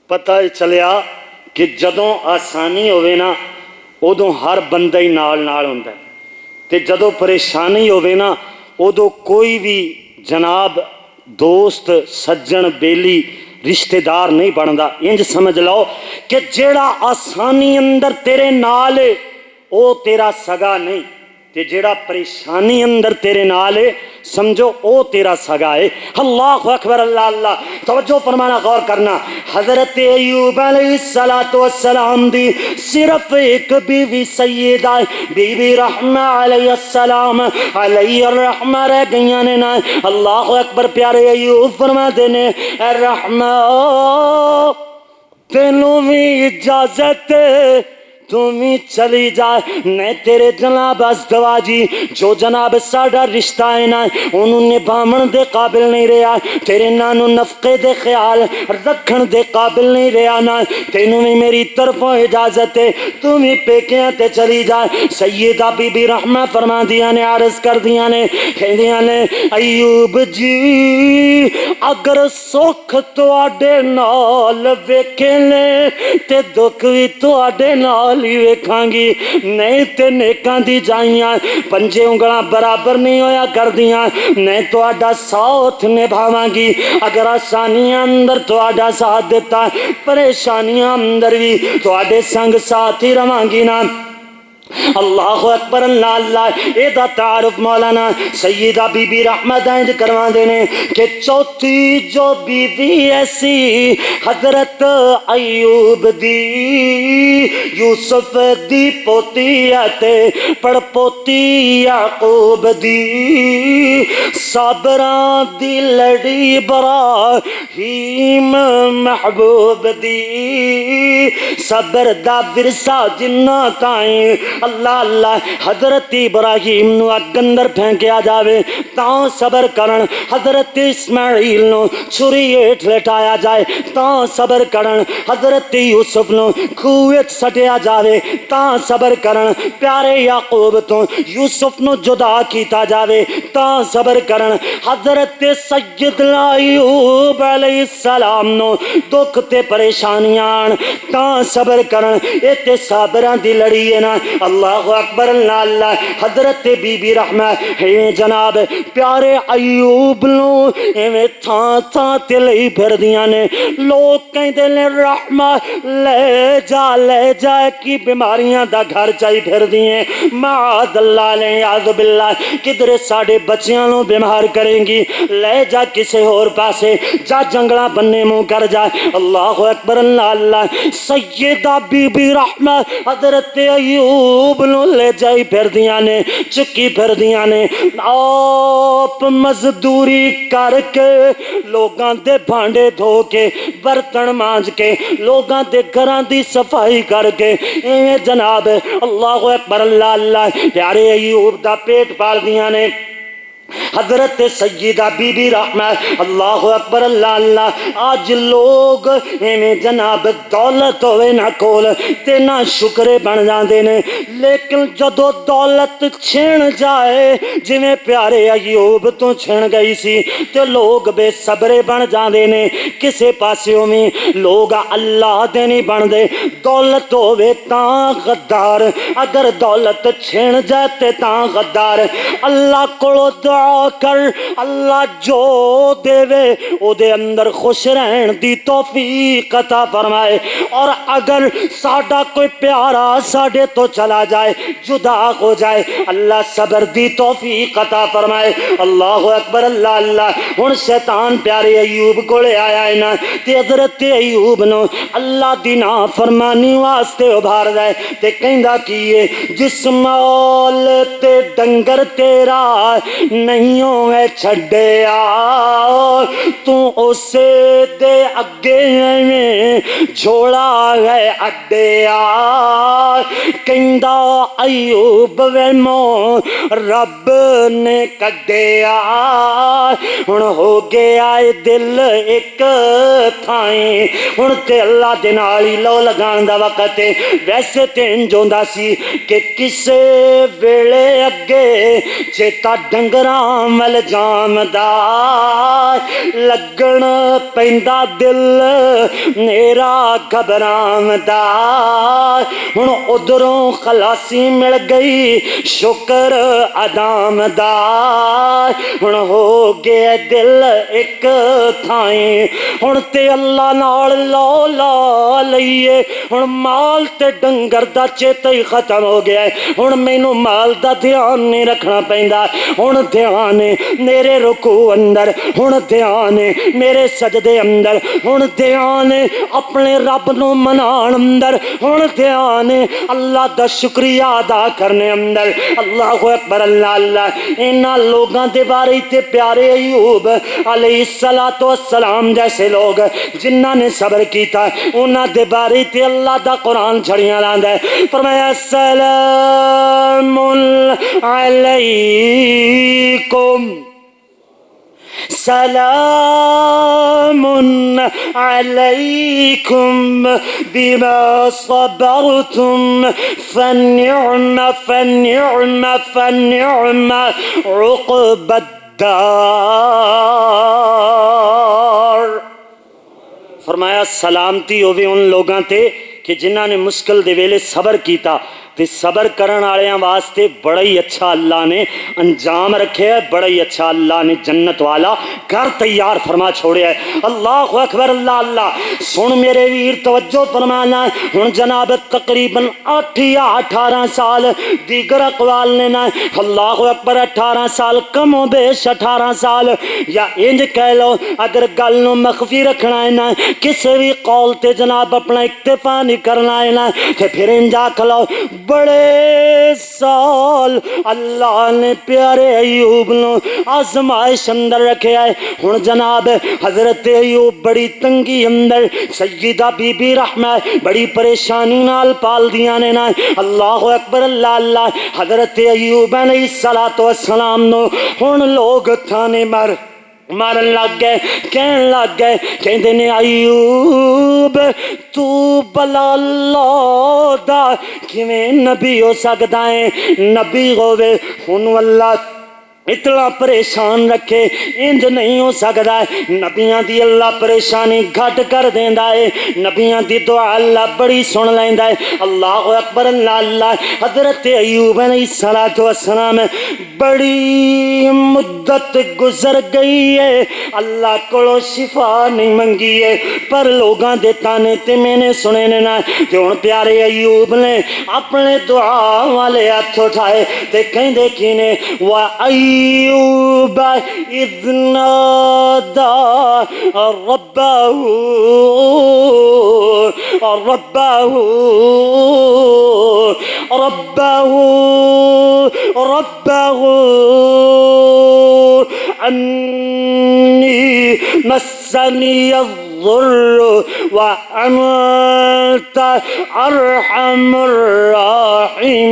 پتہ چلیا کہ جدوں آسانی ہوئے نا ادوں ہر بندہ ہی نال نال ہوندا ہے، تے جدوں پریشانی ہوئے نا ادوں کوئی بھی جناب دوست سجن بیلی رشتہ دار نہیں بندا. انج سمجھ لو کہ جیڑا آسانی اندر تیرے نال ہے او تیرا سگا نہیں، تے جیڑا پریشانی اندر تیرے نال ہے سمجھو او تیرا سگا ہے. اللہ اکبر، اللہ اللہ. توجہ فرمانا، غور کرنا. حضرت ایوب علیہ السلام دی صرف ایک بیوی سیدہ بی بی رحمہ علیہ السلام علیہ الرحمہ رہ گئیاں نے نا. اللہ اکبر. پیارے ایوب فرما دینے اے رحمہ تینوں بھی اجازت تم ہی چلی جائے، میں تیرے جناب ازدواجی جو جناب ساڈا رشتہ ہے نا انہوں نے بامن دے قابل نہیں رہا، تیرے نانو نفقے دے خیال رکھن دے قابل نہیں رہا نا، تینوں میں میری طرفوں اجازت ہے تم ہی پیکیاں تے چلی جائے. سیدہ بی بی رحمہ فرما دیا نے، عرض کر دیا نے، کہہ دیا نے ایوب جی اگر سکھ تواڈے نال ویکھے نے تے دکھ بھی تواڈے نال ہی ویکھاں گی، نہیں تے نیکاں دی جائیاں پنجے انگلاں برابر نہیں ہویا کر دیاں، نہیں تواڈا ساتھ نبھاواں گی. اگر آسانیاں اندر تواڈا ساتھ دیتا پریشانیاں اندر بھی تواڈے سنگ ساتھ ہی رواں گی نا. اللہ اکبر، اللہ اللہ. اے دا تعارف مولانا سیدہ بی بی رحمت اینج کروا دینے کہ چوتھی جو بی بی ایسی حضرت ایوب دی یوسف دی پوتی آتے پڑ پوتی یعقوب دی صابران دی لڑی ابراہیم محبوب دی صبر دا ورثہ جنہ تائیں اللہ اللہ. حضرت ابراہیم نو اگ اندر پھینکیا جاوے تاں صبر کرن، حضرت اسماعیل نو چھری ہیٹھ لٹایا جائے تاں صبر کرن، حضرت یوسف نو کھوہ وچ سٹیا جاوے تاں صبر کرن، پیارے یعقوب تو یوسف نو جدا کیتا جاوے تاں صبر کرن، حضرت سیدنا ایوب علیہ السلام نو دکھ تے پریشانیاں تاں صبر کرن. اے تے صابراں دی لڑی ہے نا. اللہ اکبر، اللہ اللہ. حضرت بی بی رحمہ ایویں جناب پیارے ایوب نو ایویں تھاں تھاں تے لئی پھر دیاں نے. لوگ کہندے نے رحمہ لے جا کی بیماریاں دا گھر چائی پھر دیئے معاذ اللہ علیہ باللہ. کدھر ساڑے بچیاں نو بیمار کریں گی، لے جا کسے اور پاسے، جا جنگلاں بننے منہ کر جا۔ اللہ اکبر اللہ اللہ۔ سیدہ بی بی رحمہ حضرت ایوب نو لے جائی پھر دیاں نے، چکی پھر دیاں نے، آپ مزدوری کر کے لوگاں دے بھانڈے دھو کے، برتن مانج کے، لوگاں دے گھراں دی صفائی کر کے، جناب اللہ اکبر اللہ اللہ، پیارے ایوب دا پیٹ پال دیاں نے۔ حضرت سیدہ بی بی رحمہ اللہ اکبر اللہ اللہ۔ آج لوگ ایویں جناب دولت ہوئے نہ کول تے نہ شکرے بن جاندے نے، لیکن جدو دولت چھن جائے جویں پیارے ایوب تو چھن گئی سی تے لوگ بے صبرے بن جاندے نے، کسے پاسیوں میں لوگ اللہ دے نہیں بن دے۔ دولت ہوئے تاں غدار، اگر دولت چھن جائے تے تاں غدار۔ اللہ کو دعا کر، اللہ جو دے وے او دے اندر خوش رہن دی توفیق عطا فرمائے، اور اگر ساڈا کوئی پیارا ساڈے تو چلا جائے، جدا ہو جائے، اللہ صبر دی توفیق عطا فرمائے۔ اللہ اکبر اللہ اللہ۔ ہن شیطان پیارے ایوب کولے آیا ہے نا تے حضرت ایوب نو اللہ دی نافرمانی واسطے ابھار دے تے کہندا کیے، جس مال تے ڈنگر تیرا نہیں ہے چھڈیا، تو اسے دے اگے میں جھوڑا ہے اڈیا۔ کہندا ایوب ویمو رب نے کڈیا، ہن ہو گیا اے دل ایک تھائیں، ہن تے اللہ دے نال ہی لو لگان دا وقت ہے۔ ویسے تے انج ہوندا سی کہ کسے ویلے اگے چیتا ڈنگراں ول جامدا، لگن پیندا دل میرا گھبراندا، ہن ادھروں خلاصی مل گئی شکر ادام دا، ہن ہو گیا دل ایک تھائیں، ہن تے اللہ نال لو لا لئیے، ہن مال تے ڈنگر دا چیتا ہی ختم ہو گیا ہے، ہن مینوں مال دا دھیان نہیں رکھنا پیندا، ہن دھیان میرے رکوع اندر، ہن دھیان میرے سجدے اندر، ہن دھیان اپنے رب نو منان اندر، ہن دھیان اللہ دا شکریہ ادا کرنے اندر۔ اللہ اکبر اللہ اللہ۔ انہاں لوگاں دے بارے تے پیارے ایوب علیہ السلام جیسے لوگ جنہاں نے صبر کیتا انہاں دے بارے تے اللہ دا قرآن چھڑیاں لاندا ہے، فرمایا السلام علیکم، سلام علیکم بما صبرتم فنعم فنعم فنعم عقب الدار۔ فرمایا سلامتی ہووے ان لوگاں تے کہ جنہاں نے مشکل دے ویلے صبر کیتا، تے صبر کرن والےاں واسطے بڑا ہی اچھا اللہ نے انجام رکھے ہے، بڑا ہی اچھا اللہ نے جنت والا گھر تیار فرما چھوڑیا ہے۔ اللہ اکبر اللہ اللہ۔ سن میرے ویر توجہ فرمانا، ہن جناب تقریباً 8 یا 18 سال، دیگر اقوال نے نا اللہ اکبر 18 سال کم و بیش 18 سال، یا انج کہہ لو اگر گل نو مخفی رکھنا ہے نا، کسی بھی قول تے جناب اپنا اکتفا نہیں کرنا ہے نا، تے پھر انج آکھ لو بڑے سال اللہ نے پیارے ایوب نو آزمائش اندر رکھے آئے۔ ہن جناب حضرت ایوب بڑی تنگی اندر، سیدہ بی بی رحمہ بڑی پریشانی نال پال دیاں نے نا۔ اللہ اکبر اللہ اللہ۔ حضرت ایوب علیہ السلام نو ہن لوگ تھانے مارن لگ گئے، کہن لگ گئے، کہندے نے ایوب تو بلا اللہ دا کیویں نبی ہو سکدا ہے؟ نبی ہووے ہن اللہ اتنا پریشان رکھے انج نہیں ہو سکتا ہے۔ نبیاں دی اللہ پریشانی گھٹ کر دیندا ہے، نبیاں دی دعا اللہ بڑی سن لیندا ہے۔ اللہ اکبر اللہ اللہ۔ حضرت ایوب علیہ السلام بڑی مدت گزر گئی ہے اللہ کو شفا نہیں منگی ہے پر لوگاں دے تانے تے میں نے سنے نے نہ تے ہن پیارے ایوب نے اپنے دعا والے ہاتھ اٹھائے تے کہندے کی نے وا ایوب اذ نادى ربه عني مسني الضر وأنت أرحم الراحمين.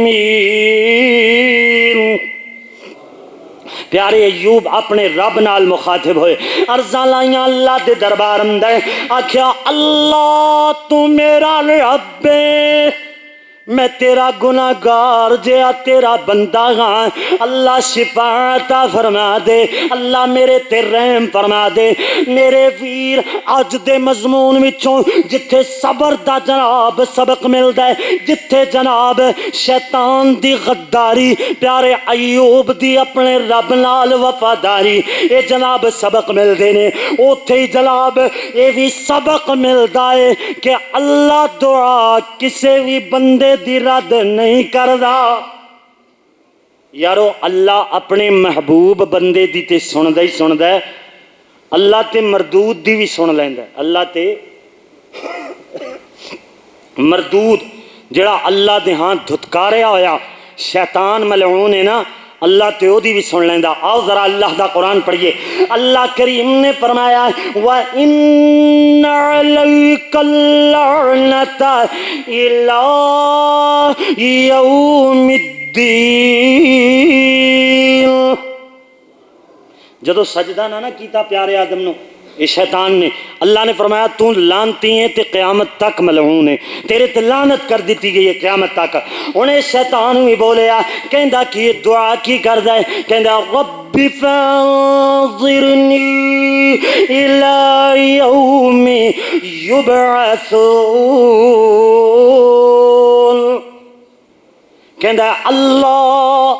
پیارے ایوب اپنے رب نال مخاطب ہوئے عرضاں لائیاں اللہ دے دربار اندر آکھیا اللہ تو میرا رب ہے میں تیرا گناہگار جیا تیرا بندہ ہاں اللہ شفا عطا فرما دے اللہ میرے تے رحم فرما دے میرے ویر اج دے مضمون وچوں جتھے صبر دا جناب سبق ملدا ہے جتھے جناب شیطان دی غداری پیارے ایوب دی اپنے رب نال وفاداری اے جناب سبق ملدے نے اوتھے ہی جناب اے بھی سبق ملدا ہے کہ اللہ دعا کسے بھی بندے دی رد نہیں کردا. یارو اللہ اپنے محبوب بندے دی تے سندا ہی سندا ہے اللہ تے مردود دی بھی سن لیندا ہے اللہ تے مردود جڑا اللہ دے ہاں دھتکاریا ہویا شیطان ملعون ہے نا اللہ تے او دی بھی سن لیندا. آؤ ذرا اللہ دا قرآن پڑھیے اللہ کریم نے فرمایا وَإِنَّ عَلَيْكَ اللَّعْنَةَ إِلَىٰ يَوْمِ الدِّينِ. جدو سجدہ نہ کیتا پیارے آدم نو یہ شیطان نے اللہ نے فرمایا تو لانتی ہیں تے قیامت تک ملعون ہے تیرے تے لعنت کر دیتی گئی ہے قیامت تک. انہیں شیطان بھی بولیا کہندا کہ یہ دعا کی کردا ہے کہندا رب فانظرنی الی یوم یبعثون. کہندا اللہ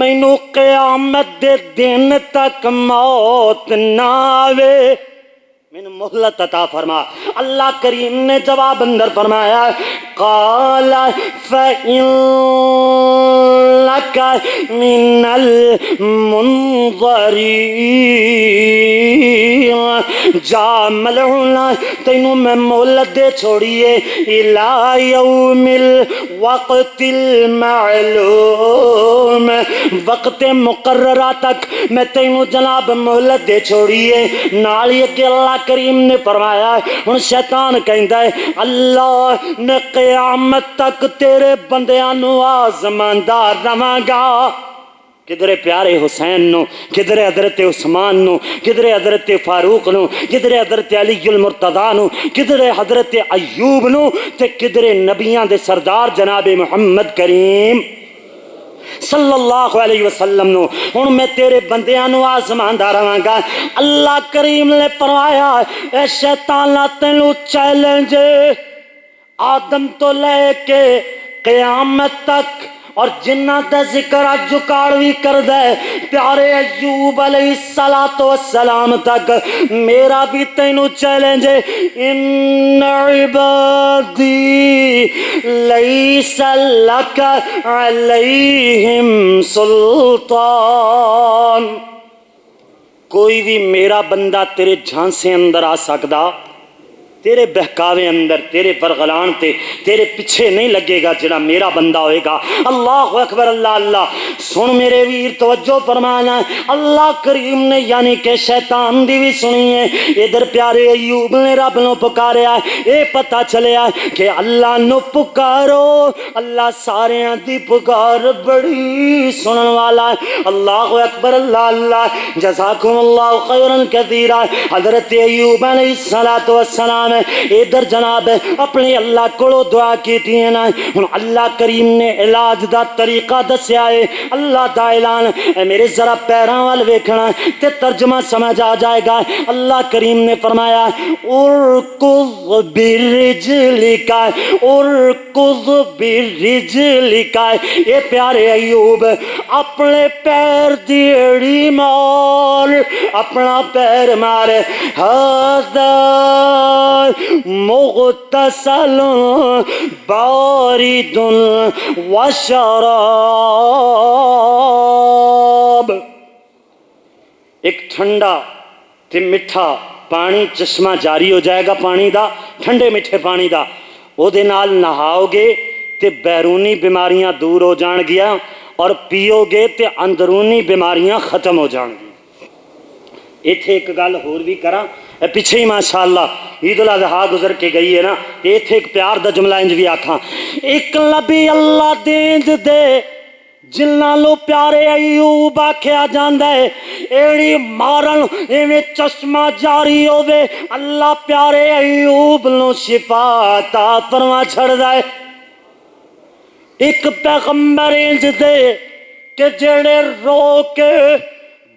مینوں قیامت دے دن تک موت نہ آوے میں مہلت عطا فرما. اللہ کریم نے جواب اندر فرمایا قال فإن لك من المنظرین جا ملعونا تینوں میں مہلت دے چھوڑیے الى یوم الوقت المعلوم وقت مقررہ تک میں تینوں جناب مہلت دے چھوڑیے. نالی کہ اللہ کریم نے فرمایا ہن شیطان کہندا ہے اللہ نے قیامت تک تیرے بندیاں نو آزماندا رہاں گا. کدھر پیارے حسین نو کدھر حضرت عثمان نو کدھر حضرت فاروق نو کدھر حضرت علی المرتضیٰ نو کدھر حضرت ایوب نو تے کدھر نبیاں دے سردار جناب محمد کریم صلی اللہ علیہ وسلم نو. ہن میں تیرے بندیاں نو آزماندا رہاں گا. اللہ کریم نے فرمایا اے شیطان تینوں چیلنج آدم تو لے کے قیامت تک اور جنہ دا ذکر اج کاڑوی کردہ ہے پیارے ایوب علیہ السلام تک میرا بھی تینوں چیلنج ہے ان عبادی لیس لک علیہم سلطان. کوئی بھی میرا بندہ تیرے جھانسے اندر آ سکدا تیرے بہکاوے اندر تیرے پرغلان تے تیرے پیچھے نہیں لگے گا جڑا میرا بندہ ہوئے گا. اللہ اکبر اللہ اللہ. سن میرے ویر توجہ فرمانا اللہ کریم نے یعنی کہ شیطان دی بھی سنی ہے. ادھر پیارے ایوب نے رب نو پکاریا اے پتہ چلیا کہ اللہ نو پکارو اللہ سارے دی پکار بڑی سنن والا ہے. اللہ اکبر اللہ اللہ. جزاکم اللہ خیرا کثیرا. حضرت ایوب علیہ السلام السلام ادھر جناب اپنے اللہ کو دعا کی تھی نا ہن اللہ کریم نے علاج دا طریقہ دسیا ہے اللہ دا اعلان میرے ذرا پیراں وال ویکھنا تے ترجمہ سمجھ آ جائے گا اللہ کریم نے فرمایا ارکض برجلک ارکض برجلک اے پیارے ایوب اپنے پیر دی ایڑی مار اپنا پیر مار ہذا مغتسل بارد وشراب ایک ٹھنڈا تے میٹھا پانی چشمہ جاری ہو جائے گا پانی دا ٹھنڈے میٹھے پانی دا او دے نال نہاؤ گے تے بیرونی بیماریاں دور ہو جان گیا اور پیو گے تے اندرونی بیماریاں ختم ہو جان گی ایتھے ایک گل ہور بھی کراں پیچھے ہی ماشاءاللہ عید الاضحیٰ گزر کے گئی ہے نا ایتھے ایک پیار دا جملہ انج بھی آکھاں ایک نبی اللہ دینج دے جنہاں لو پیارے ایوب آکھیا جاندا ہے ایڑی مارن ایویں چشمہ جاری ہووے اللہ پیارے ایوب نو شفا عطا فرما چھڑدا ہے ایک پیغمبر انج دے کہ جڑے رو کے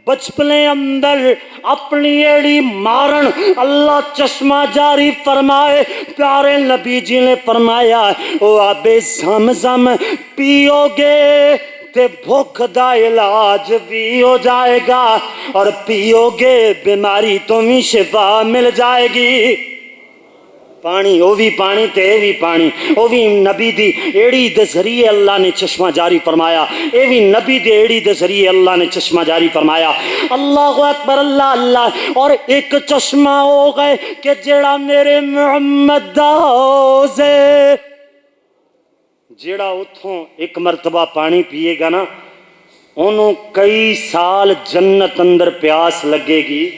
بچپنے اندر اپنی ایڑی مارن اللہ چشمہ جاری فرمائے پیارے نبی جی نے فرمایا او آب زمزم پیو گے تے بھوک دا علاج بھی ہو جائے گا اور پیو گے بیماری تو بھی شفا مل جائے گی پانی او بھی پانی تے اے بھی پانی او بھی نبی دی ایڑی دے ذریعے اللہ نے چشمہ جاری فرمایا اے بھی نبی دی ایڑی دے ذریعے اللہ نے چشمہ جاری فرمایا اللہ اکبر اللہ اللہ اور ایک چشمہ ہو گئے کہ جڑا میرے محمد دا ہوزے جڑا اتھوں ایک مرتبہ پانی پیے گا نا انہوں کئی سال جنت اندر پیاس لگے گی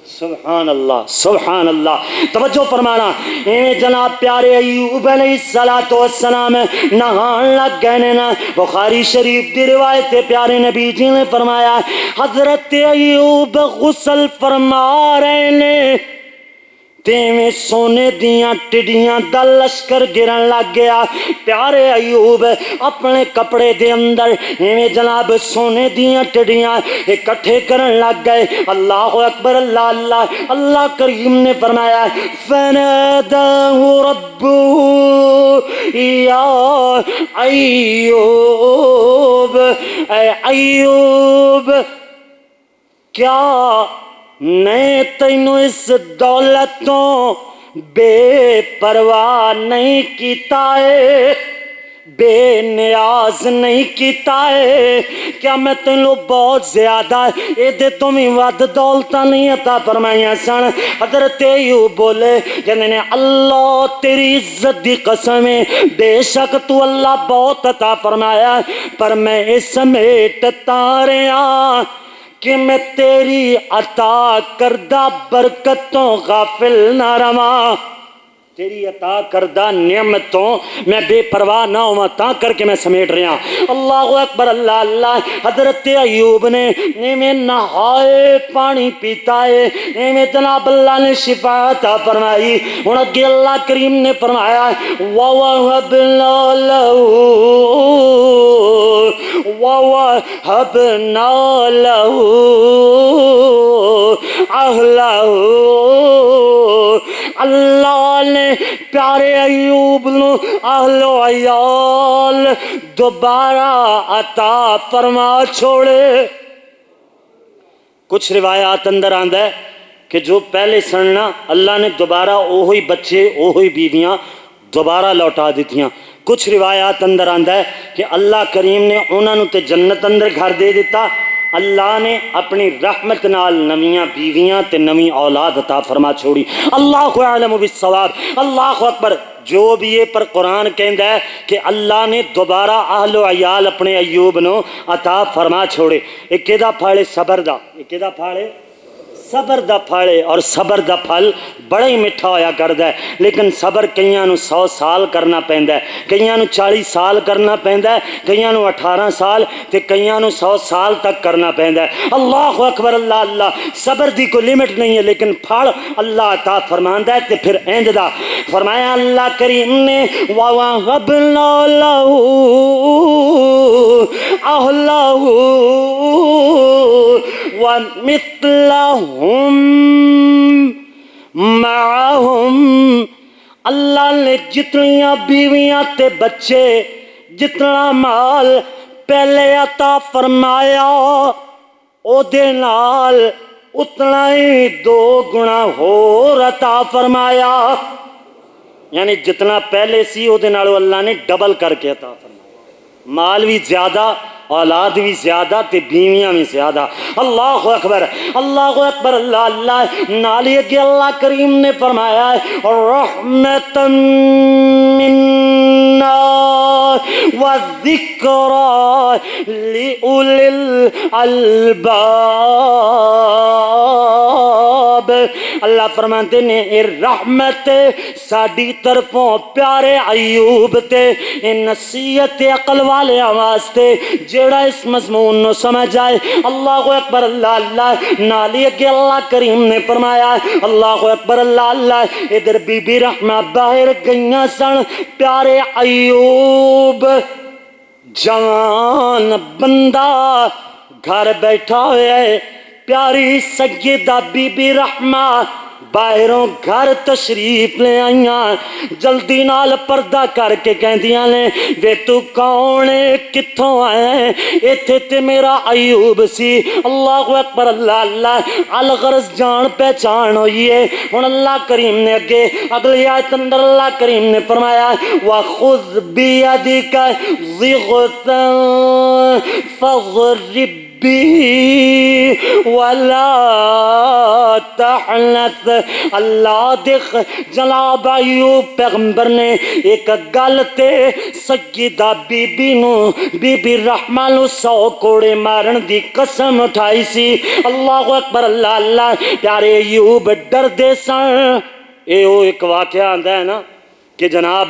سبحان اللہ توجہ فرمانا ایویں جناب پیارے ایوب علیہ السلام نہان لگ گئے نا بخاری شریف دی روایت پیارے نبی جی نے فرمایا حضرت ایوب غسل فرما رہے نے تیویں سونے دیاں ٹڈیاں دا لشکر گرن لگ گیا پیارے ایوب اپنے کپڑے دے اندر ایویں جناب سونے دیاں ٹڈیاں اکٹھے کرن لگ گئے اللہ اکبر اللہ اللہ اللہ کریم نے فرمایا فناداہ ربہ یا ایوب اے ایوب کیا میں تینوں اس دولتوں بے پرواہ نہیں کیتا ہے بے نیاز نہیں کیتا ہے کیا میں تینوں بہت زیادہ اے دے تمہیں ود دولتاں نہیں عطا فرمائیاں سن حضرت ایوب بولے جنہیں نے اللہ تیری عزت دی قسم ہے بے شک تو اللہ بہت عطا فرمایا پر میں اس سمیٹ تاریاں کہ میں تیری عطا کردہ برکتوں غافل نہ رواں تیری عطا کردہ نعمتوں میں بے پرواہ نہ ہوں تاں کر کے میں سمیٹ رہا اللہ اکبر اللہ اللہ حضرت ایوب نے ایویں نہائے پانی پیتا ہے ایویں جناب اللہ نے شفا عطا فرمائی ہن اگے اللہ کریم نے فرمایا وَوَهَبْنَا لَهُ أَهْلَهُ اللہ نے پیارے ایوب نو اہل و عیال دوبارہ عطا فرما چھوڑے کچھ روایات اندر آندہ ہے کہ جو پہلے سننا اللہ نے دوبارہ اوہی بچے اوہی بیویاں دوبارہ لوٹا دیتیاں کچھ روایات اندر آندہ ہے کہ اللہ کریم نے انہوں نے تے جنت اندر گھر دے دیتا اللہ نے اپنی رحمت نال نویاں بیویاں تے نوی اولاد عطا فرما چھوڑی اللہ اعلم بالصواب اللہ اکبر جو بھی یہ پر قرآن کہندا ہے کہ اللہ نے دوبارہ اہل و عیال اپنے ایوب نو عطا فرما چھوڑے ایک کیدا پھاڑے صبر دا ایک کیدا پھاڑے صبر دا پھل ہے اور صبر دا پھل بڑا ہی میٹھا ہویا کردا ہے، لیکن صبر کئیاں نو 100 سال کرنا پیندا ہے، کئیاں نو 40 سال کرنا پیندا ہے، کئیاں نو 18 سال تے کئیاں نو 100 سال تک کرنا پیندا ہے۔ اللہ اکبر، اللہ اللہ، صبر دی کوئی لمٹ نہیں ہے، لیکن پھل اللہ عطا فرماندا ہے تے پھر اینج دا فرمایا اللہ کریم نے وَوَهَبْنَا لَهُ أَهْلَهُ وَمِثْلَهُمْ مَعَهُمْ، اللہ نے جتنیاں بیویاں تے بچے، جتنا مال پہلے عطا فرمایا او دے نال اتنا ہی 2 گنا ہور عطا فرمایا، یعنی جتنا پہلے سی او دے نالوں اللہ نے ڈبل کر کے عطا فرمایا، مال بھی زیادہ، اولاد بھی زیادہ تے بیویاں بھی زیادہ۔ اللہ اکبر، اللہ اکبر، اللہ اللہ، نالی کے اللہ کریم نے فرمایا ہے رحمتا منا وذکری لأولی الالباب، اللہ فرماتے نے اے رحمت ساڈی طرفوں پیارے ایوب تے نصیحت عقل والے واسطے جیڑا اس مضمون نو سمجھ آئے۔ اللہ اکبر، اللہ اللہ، نالی کے اللہ کریم نے فرمایا اللہ اکبر، اللہ اللہ، ادھر بی بی رحمہ باہر گئیاں سن، پیارے ایوب جوان بندہ گھر بیٹھا ہوئے، پیاری سیدہ بی بی رحمہ باہروں گھر تشریف لے آئیاں، جلدی نال پردہ کر کے کہندیاں نے وے تو کون ہے، کتھوں آئے؟ ایتھے تے میرا ایوب سی۔ اللہ اکبر، اللہ اللہ، الغرض جان پہچان ہوئی ہے۔ ہن اللہ کریم نے اگلی آیت اندر اللہ کریم نے فرمایا وَخُذْ بِيَدِكَ ضِغْثًا فَاضْرِبْ بِهِ وَلَا تَحْنَثْ، اللہ دیکھ جناب ایوب پیغمبر نے ایک گل تے سیدہ بی بی نو، بی بی رحمہ نو 100 کوڑے مارن دی قسم اٹھائی سی۔ اللہ اکبر، اللہ اللہ، پیارے ایوب ڈر دے سن۔ اے او ایک واقعہ آندا ہے نا کہ جناب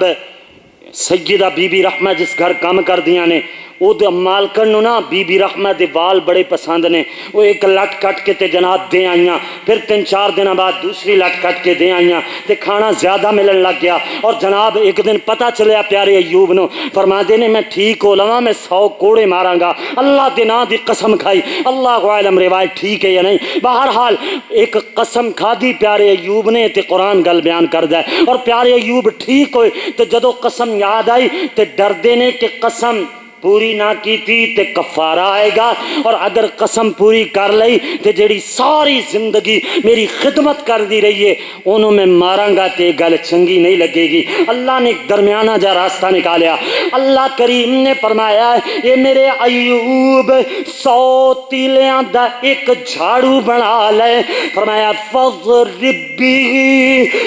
سیدہ بی بی رحمہ جس گھر کام کر دیاں نے او دے مالکن نو نا بی بی رحمہ دے وال بڑے پسند نے، وہ ایک لٹ کٹ کے تے جناب دے آئیاں، پھر 3-4 دن بعد دوسری لٹ کٹ کے دے آئیاں تے کھانا زیادہ ملن لگ گیا، اور جناب ایک دن پتہ چلیا پیارے ایوب نو، فرما دے نے میں ٹھیک ہو لواں، میں 100 کوڑے ماراں گا، اللہ دے نا دی قسم کھائی، اللہ عالم روایت ٹھیک ہے یا نہیں، بہرحال ایک قسم کھادی پیارے ایوب نے تے قرآن گل بیان کردا ہے، اور پیارے ایوب ٹھیک ہوئے تے جدو قسم یاد آئی تے ڈردے نے کہ قسم پوری نہ کیتی تے کفارہ آئے گا، اور اگر قسم پوری کر لئی تے جیڑی ساری زندگی میری خدمت کر دی رہی ہے انہوں میں ماراں گا تے گل چنگی نہیں لگے گی۔ اللہ نے ایک درمیانہ جا راستہ نکالیا، اللہ کریم نے فرمایا یہ میرے ایوب 100 تیلیاں دا ایک جھاڑو بنا لے، فرمایا فَاضْرِبْ بِهِ،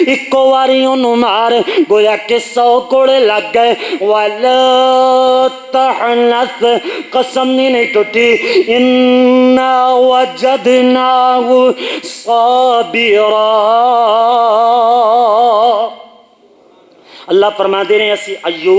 ایک واری انہوں مار، گویا کہ 100 کوڑے لگ گئے، وَلَا تَحْنَثْ، قسم نہیں ٹوٹی، اِنَّا وَجَدْنَاهُ صَابِرًا، اللہ فرما دے رہے ہیں اسی ایوب